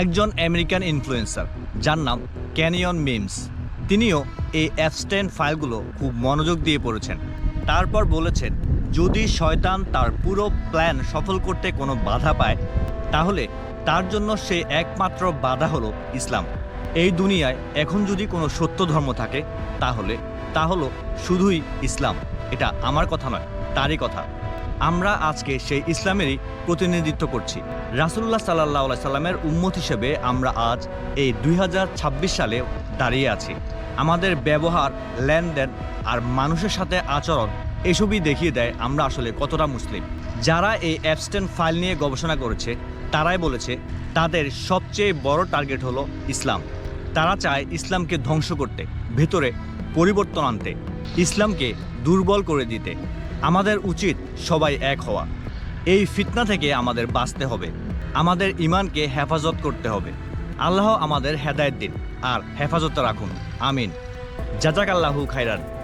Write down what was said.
একজন American influencer যার নাম ক্যানিয়ন মিমস, তিনিও এই অ্যাবস্টেন ফাইলগুলো খুব মনোযোগ দিয়ে পড়েছেন। তারপর বলেছেন, যদি শয়তান তার পুরো প্ল্যান সফল করতে কোনো বাধা পায়, তাহলে তার জন্য সে একমাত্র বাধা হলো ইসলাম। এই দুনিয়ায় এখন যদি কোনো সত্য ধর্ম থাকে, তাহলে তা হলো শুধুই ইসলাম। এটা আমার কথা নয়, তারই কথা। আমরা আজকে সেই ইসলামেরই প্রতিনিধিত্ব করছি। রাসূলুল্লাহ সাল্লাল্লাহু আলাইহি সাল্লামের উম্মত হিসেবে আমরা আজ এই 2026 সালে দাঁড়িয়ে আছি। আমাদের ব্যবহার, লেনদেন আর মানুষের সাথে আচরণ এসবই দেখিয়ে দেয় আমরা আসলে কতটা মুসলিম। যারা এই অ্যাবস্টেন ফাইল নিয়ে গবেষণা করেছে, তারাই বলেছে তাদের সবচেয়ে বড় টার্গেট হলো ইসলাম। তারা চায় ইসলামকে ধ্বংস করতে, ভেতরে পরিবর্তন আনতে, ইসলামকে দুর্বল করে দিতে। আমাদের উচিত সবাই এক হওয়া। এই ফিতনা থেকে আমাদের বাঁচতে হবে, আমাদের ঈমানকে হেফাজত করতে হবে। আল্লাহ আমাদের হেদায়েত দিন আর হেফাজতে রাখুন। আমিন। জাযাকাল্লাহু খাইরান।